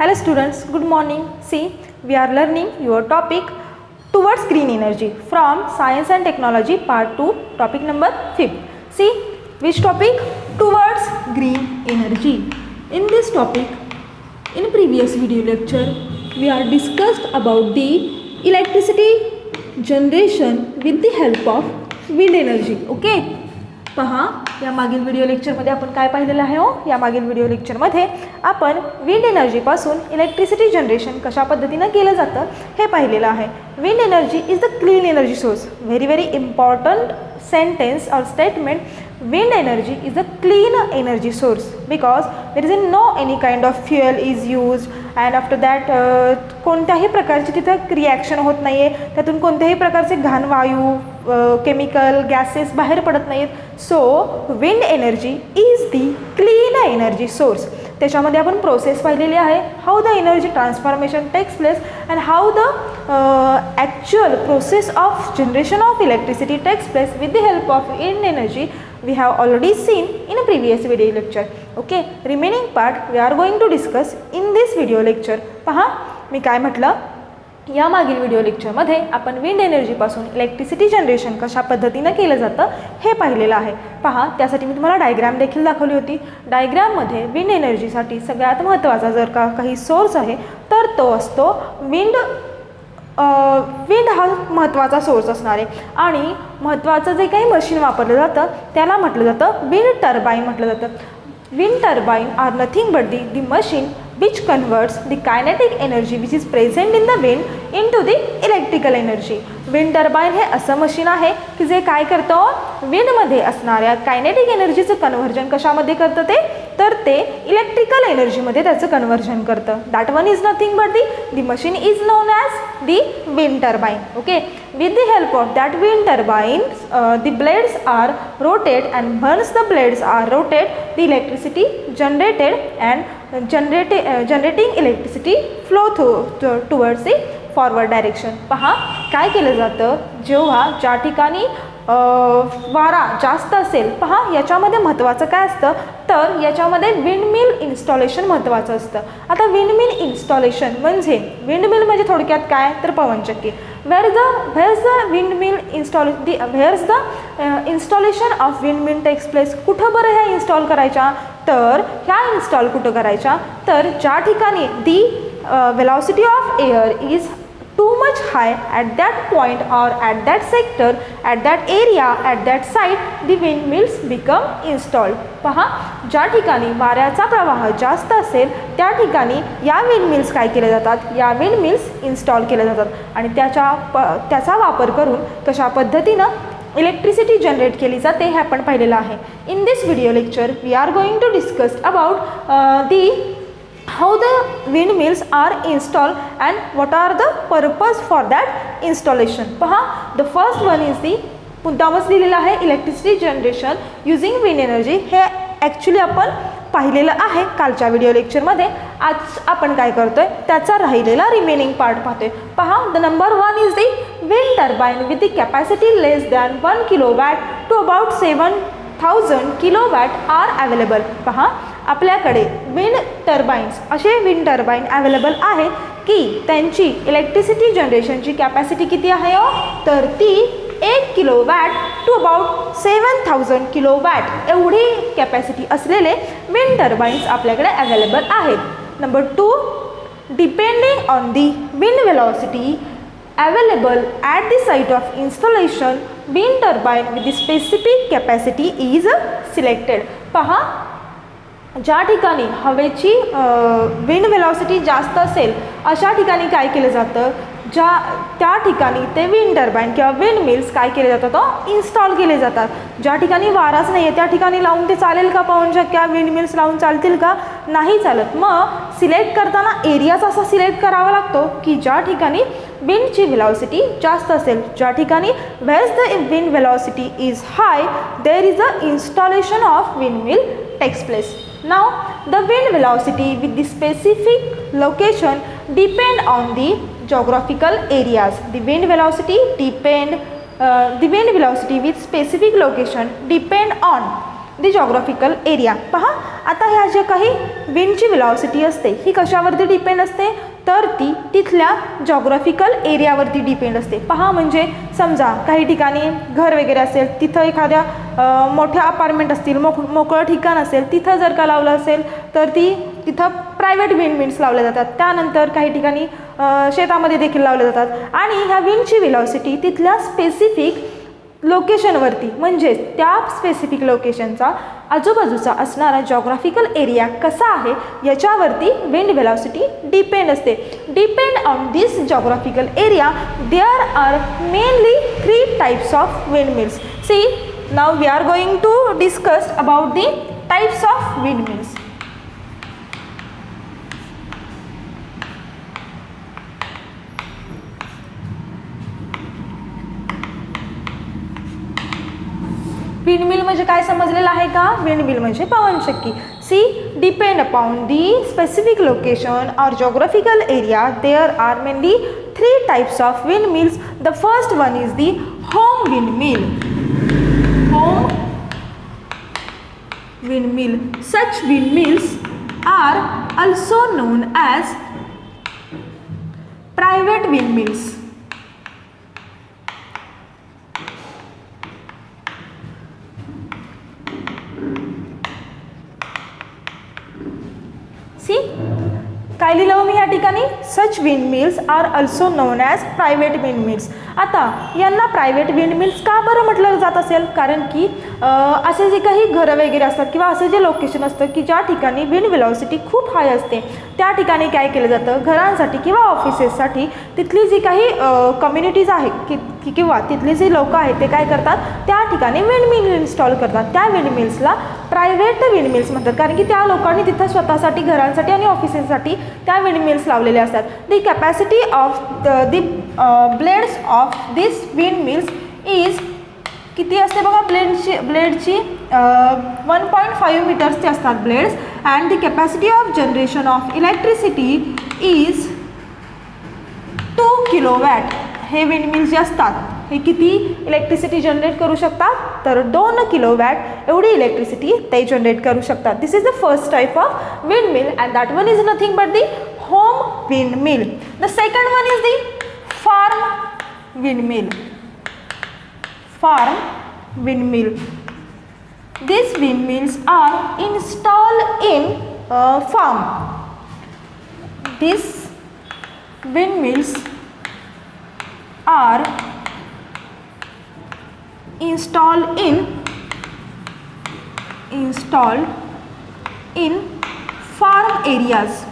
Hello students, good morning. See, we are learning your topic towards green energy from Science and Technology part 2, topic number 5. See, which topic? Towards green energy. In this topic, in previous video lecture, we are discussed about the electricity generation with the help of wind energy. Okay? पहा, या मागील video लेक्चरमध्ये आपण काय पाहिलेलं आहे हो? या मागील व्हिडिओ लेक्चरमध्ये आपण विंड एनर्जीपासून इलेक्ट्रिसिटी जनरेशन कशा पद्धतीनं केलं जातं हे पाहिलेलं आहे. Wind energy is the clean energy source. Very important sentence और statement. Wind energy is a clean energy source because there is no any kind of fuel is used and after that कोणत्याही प्रकारची तिथं reaction होत नाही आहे, त्यातून कोणत्याही प्रकारचे घाण वायू केमिकल गॅसेस बाहेर पडत नाहीत. So wind energy is the clean energy source. त्याच्यामध्ये आपण प्रोसेस पाहिलेली आहे, how the energy transformation takes place and how the actual process of generation of electricity takes place with the help of wind energy. We have already seen in a previous video lecture. Okay, remaining part we are going to discuss in this video lecture. पहा, मी काय म्हटलं, या मागील video लेक्चरमध्ये आपण wind एनर्जीपासून electricity generation कशा पद्धतीनं केलं जातं हे पाहिलेलं आहे. पहा, त्यासाठी मी तुम्हाला डायग्राम देखील दाखवली होती. डायग्राममध्ये विंड एनर्जीसाठी सगळ्यात महत्त्वाचा जर का काही सोर्स आहे तर तो असतो विंड हा महत्त्वाचा सोर्स असणार आहे. आणि महत्त्वाचं जे काही मशीन वापरलं जातं त्याला म्हटलं जातं विंड टर्बाईन म्हटलं जातं. Wind turbine are nothing but the machine which converts the kinetic energy which is present in the wind into the electrical energy. Wind turbine हे असं मशीन आहे की जे काय करतं, विंडमध्ये असणाऱ्या कायनेटिक एनर्जीचं कन्व्हर्जन कशामध्ये करतं तर ते इलेक्ट्रिकल एनर्जीमध्ये त्याचं कन्व्हर्जन करतं. That one is nothing but the machine is known as the wind turbine. Okay, with the help of that wind turbine the blades are rotated and once the blades are rotated the electricity generated and generating electricity flow towards the forward direction. पहा, काय केलं जातं जेव्हा ज्या ठिकाणी वारा जास्त असेल, पहा याच्यामध्ये महत्त्वाचं काय असतं तर याच्यामध्ये विंडमिल इन्स्टॉलेशन महत्त्वाचं असतं. आता विंडमिल इन्स्टॉलेशन म्हणजे विंडमिल म्हणजे थोडक्यात काय तर पवनचक्की. where is the windmill installation of windmill takes place. कुठं बरं ह्या इन्स्टॉल करायच्या तर ह्या इन्स्टॉल कुठं करायच्या तर ज्या ठिकाणी दी velocity of air is too much high at that point or at that sector, at that area, at that site the windmills become installed. पहा, ज्या ठिकाणी वाऱ्याचा प्रवाह जास्त असेल त्या ठिकाणी या विंडमिल्स काय केले जातात, या विंडमिल्स इन्स्टॉल केले जातात आणि त्याचा वापर करून कशा पद्धतीनं इलेक्ट्रिसिटी जनरेट केली जाते हे आपण पाहिलेलं आहे. In this video lecture we are going to discuss about how the windmills are installed and what are the purpose for that installation. पहा, the first one is the मुद्दामच दिलेला आहे electricity generation using wind energy. हे actually आपण पाहिलेलं आहे कालच्या video लेक्चरमध्ये. आज आपण काय करतोय त्याचा राहिलेला रिमेनिंग पार्ट पाहतोय. पहा, the number 1 is the wind turbine with the capacity less than 1 kilowatt to about 7,000 kilowatt are available. पहा, आपल्याकडे विंड टर्बाईन्स असे विंड टर्बाईन अवेलेबल आहेत की त्यांची इलेक्ट्रिसिटी जनरेशनची कॅपॅसिटी किती आहे हो तर ती 1 किलोवॅट टू अबाउट 7,000 किलोवॅट एवढी कॅपॅसिटी असलेले विंड टर्बाईन्स आपल्याकडे अवेलेबल आहेत. Number 2, depending on the wind velocity available at the site of installation wind turbine with the specific capacity is selected. पहा, ज्या ठिकाणी हवेची विंड वेलॉसिटी जास्त असेल अशा ठिकाणी काय केलं जातं, त्या ठिकाणी ते विंड टर्बाईन किंवा विंड मिल्स काय केले जातात इन्स्टॉल केले जातात. ज्या ठिकाणी वाराच नाही आहे त्या ठिकाणी लावून ते चालेल का पवनचक्क्या विंड मिल्स लावून चालतील का, नाही चालत. मग सिलेक्ट करताना एरियाच असा सिलेक्ट करावा लागतो की ज्या ठिकाणी विंडची वेलॉसिटी जास्त असेल. ज्या ठिकाणी where the wind velocity is high there is a installation of windmill takes place. Now the wind velocity with the specific location depend on the geographical areas. The wind velocity with specific location depend on the geographical area. पहा आता ह्या जे काही विंडची velocity असते ही कशावरती depend असते, तर ती तिथल्या जॉग्राफिकल एरियावरती डिपेंड असते. पहा म्हणजे समजा काही ठिकाणी घर वगैरे असेल, तिथं एखाद्या मोठ्या अपार्टमेंट असतील, मोकळं ठिकाण असेल, तिथं जर का लावलं असेल तर तिथं प्रायव्हेट विंडमिल्स लावले जातात. त्यानंतर काही ठिकाणी शेतामध्ये देखील लावले जातात. आणि ह्या विंडची वेलॉसिटी तिथल्या स्पेसिफिक लोकेशनवरती म्हणजेच त्या स्पेसिफिक लोकेशनचा आजूबाजूचा असणारा जॉग्राफिकल एरिया कसा आहे याच्यावरती विंड वेलॉसिटी डिपेंड असते. Depend on this geographical area there are mainly 3 types of windmills. See now we are going to discuss about the types of windmills. Windmill म्हणजे काय समजलेलं आहे का? विंडमिल म्हणजे पवनचक्की. See depend upon the specific location और geographical area there are mainly 3 types of windmills. The first one is the home windmill. Home windmill. Such windmills are also known as private windmills. काय लिहिलं मी या ठिकाणी? Such windmills are also known as private windmills. आता यांना private windmills का बरं म्हटलं जात असेल? कारण की असे जे काही घरं वगैरे असतात किंवा असं जे लोकेशन असतं की ज्या ठिकाणी विंड वेलॉसिटी खूप हाय असते त्या ठिकाणी काय केलं जातं, घरांसाठी किंवा ऑफिसेससाठी तिथली जी काही कम्युनिटीज आहेत किंवा तिथली जी लोकं आहेत ते काय करतात, त्या ठिकाणी विंडमिल इन्स्टॉल करतात. त्या विंडमिल्सला प्रायव्हेट विंडमिल्स म्हणतात. कारण की त्या लोकांनी तिथं स्वतःसाठी, घरांसाठी आणि ऑफिसेससाठी त्या विंडमिल्स लावलेले असतात. The capacity of the blades of this windmills is किती असते बघा? ब्लेडची 1.5 मीटर्सचे असतात blades. And the capacity of generation of electricity is 2 kilowatt. हे विंडमिल्स जे असतात हे किती इलेक्ट्रिसिटी जनरेट करू शकतात? तर 2 किलोवॅट एवढी इलेक्ट्रिसिटी ते जनरेट करू शकतात. This is the first type of windmill and that one is nothing but the home windmill. The second one is the farm windmill. Farm windmill. These windmills are installed in farm. These windmills are installed in farm areas.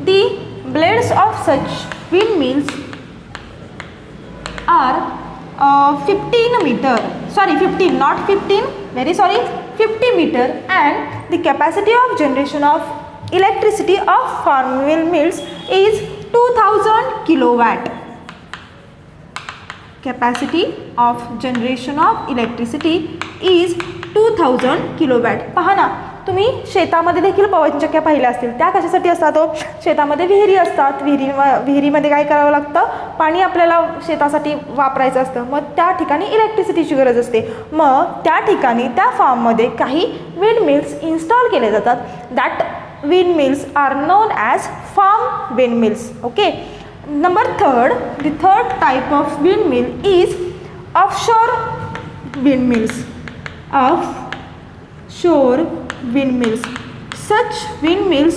The blades of such windmills are 15 meter, sorry 15, not 15, very sorry, 50 meter, and the capacity of generation of electricity of farm windmills is 2000 kilowatt. Capacity of generation of electricity is 2000 kilowatt. पहा ना, तुम्ही शेतामध्ये देखील पवनचक्क्या पाहिल्या असतील. त्या कशासाठी असतात? शेतामध्ये विहिरी असतात. विहिरीमध्ये काय करावं लागतं? पाणी आपल्याला शेतासाठी वापरायचं असतं. मग त्या ठिकाणी इलेक्ट्रिसिटीची गरज असते. मग त्या ठिकाणी त्या फार्ममध्ये काही विंडमिल्स इन्स्टॉल केले जातात. That windmills are known as farm windmills. Okay. Number third, the third type of windmill is offshore windmills. Offshore windmills. Such windmills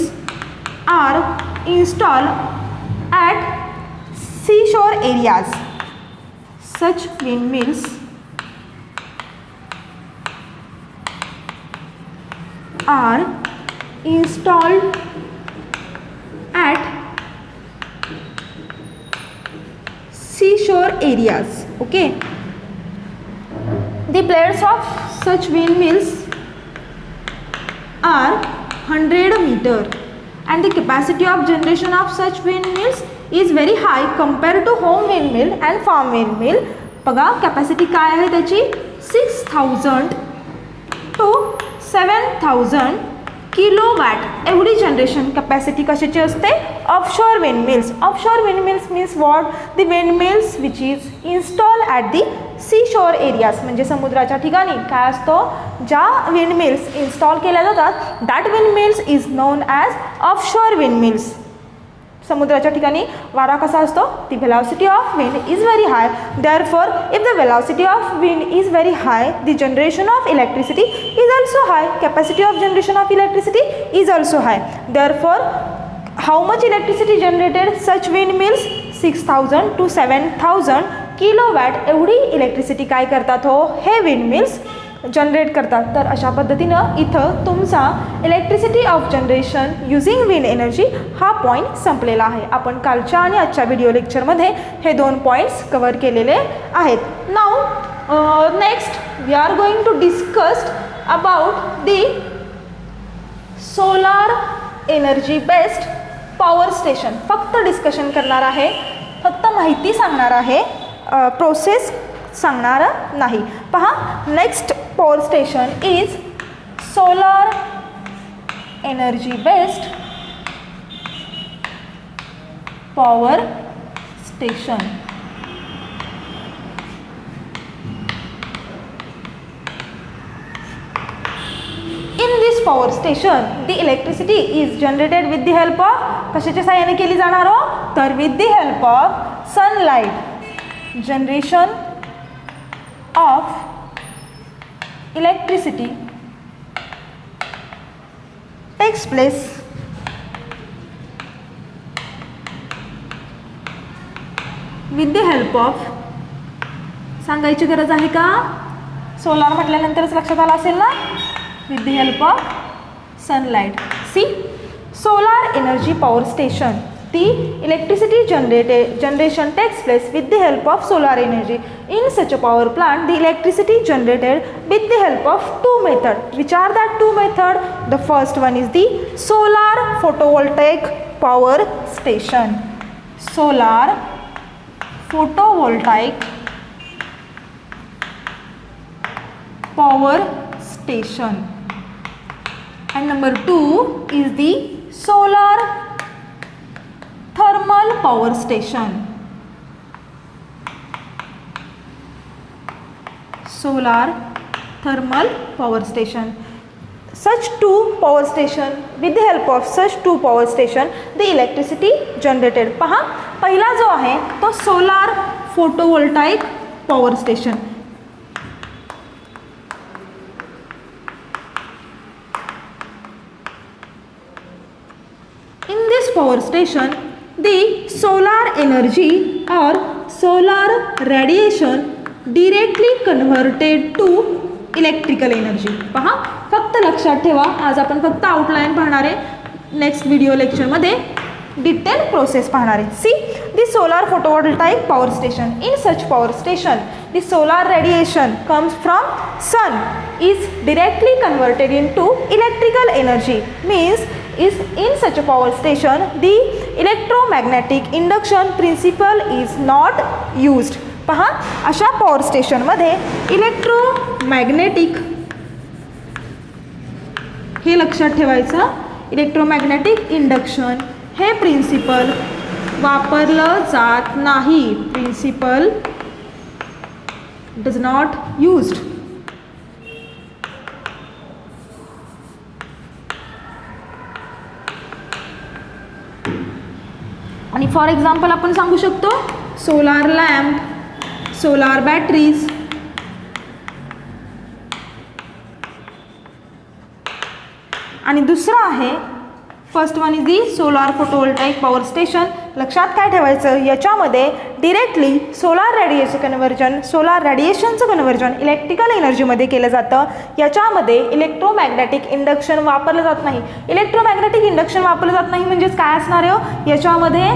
are installed at seashore areas. Such windmills are installed at seashore areas. Okay. The blades of such windmills are 100 meter and the capacity of generation of such windmills is very high compared to home windmill and farm windmill. बघा capacity काय आहे त्याची? 6000 to 7000 kilowatt एवढी generation capacity कशाची असते? Offshore windmills. Offshore windmills means what? The windmills which is install at the sea shore areas. म्हणजे समुद्राच्या ठिकाणी काय असतो? ज्या विंडमिल्स इन्स्टॉल केल्या जातात that windmills is known as offshore windmills. समुद्राच्या ठिकाणी वारा कसा असतो? The velocity of wind is very high. Therefore if the velocity of wind is very high the generation of electricity is also high. Capacity of generation of electricity is also high. Therefore how much electricity generated? Such windmills 6000 to 7000 kilowatt एवढी electricity काय करतात हो? हे wind mills generate करतात. तर अशा पद्धतीनं इथं तुमचा elasticity of generation using wind energy हा पॉईंट संपलेला आहे. आपण कालच्या आणि आजच्या व्हिडिओ लेक्चरमध्ये हे 2 पॉईंट्स कवर केलेले आहेत. Now next we are going to discuss about the solar energy based power station. फक्त डिस्कशन करणार आहे, फक्त माहिती सांगणार आहे, प्रोसेस सांगणार नाही. पहा, next power station is solar energy based power station. In this power station the electricity is generated with the help of कशाच्या सहाय्याने केली जाणार हो? तर with the help of sunlight. Generation of electricity takes place with the help of, सांगायची गरज आहे का? सोलार म्हटल्यानंतरच लक्षात आलं असेल ना? with the help of sunlight. See, solar energy power station. The electricity generation takes place with the help of solar energy. In such a power plant, the electricity generated with the help of 2 methods. Which are that 2 methods? The first one is the solar photovoltaic power station. Solar photovoltaic power station. And number 2 is the solar thermal power station. Solar thermal power station. Such 2 power station, with the help of such 2 power station, the electricity generated. पहा, पहिला जो आहे तो solar photovoltaic power station. In this power station the solar energy or solar radiation directly converted to electrical energy. पहा, फक्त लक्षात ठेवा, आज आपण फक्त आउटलाईन पाहणार आहे, नेक्स्ट व्हिडिओ लेक्चरमध्ये डिटेल प्रोसेस पाहणार आहे. See, the solar photovoltaic power station. In such power station the solar radiation comes from sun is directly converted into electrical energy. Means is in such a power station the electromagnetic induction principle is not used. पहा, अशा power स्टेशनमध्ये electromagnetic, हे लक्षात ठेवायचं, electromagnetic induction हे principal वापरलं जात नाही. Principle does not used. आणि फॉर एक्झाम्पल आपण सांगू शकतो सोलार लॅम्प, सोलार बॅटरीज, आणि दुसरं आहे first one is the solar photovoltaic power station. लक्षात काय ठेवायचं, याच्यामध्ये डिरेक्टली सोलार रेडिएशनचं कन्व्हर्जन इलेक्ट्रिकल एनर्जीमध्ये केलं जातं. याच्यामध्ये इलेक्ट्रोमॅग्नेटिक इंडक्शन वापरलं जात नाही. इलेक्ट्रोमॅग्नेटिक इंडक्शन वापरलं जात नाही म्हणजेच काय असणार आहे? याच्यामध्ये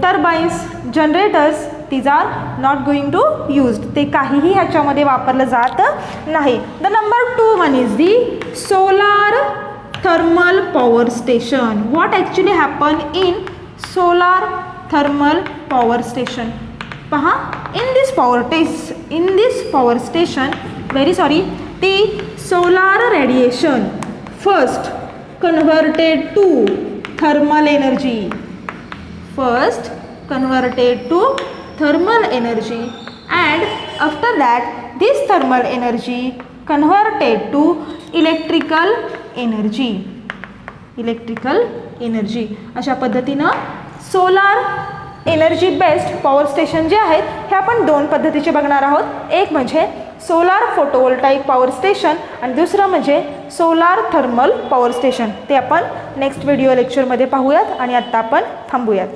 turbines, generators, these are not going to used. ते काहीही ह्याच्यामध्ये वापरलं जात नाही. The number 2 one is the solar thermal power station. What actually happen in solar thermal power station? पहा, in this power station, the solar radiation first converted to thermal energy. First converted to thermal energy and after that this thermal energy converted to electrical energy. अशा पद्धतीनं solar energy based power station जे आहेत हे आपण दोन पद्धतीचे बघणार आहोत. एक म्हणजे सोलार फोटोवोल्टाईक पॉवर स्टेशन आणि दुसरं म्हणजे सोलार थर्मल पॉवर स्टेशन. ते आपण नेक्स्ट व्हिडिओ लेक्चरमध्ये पाहूयात आणि आत्ता आपण थांबूयात.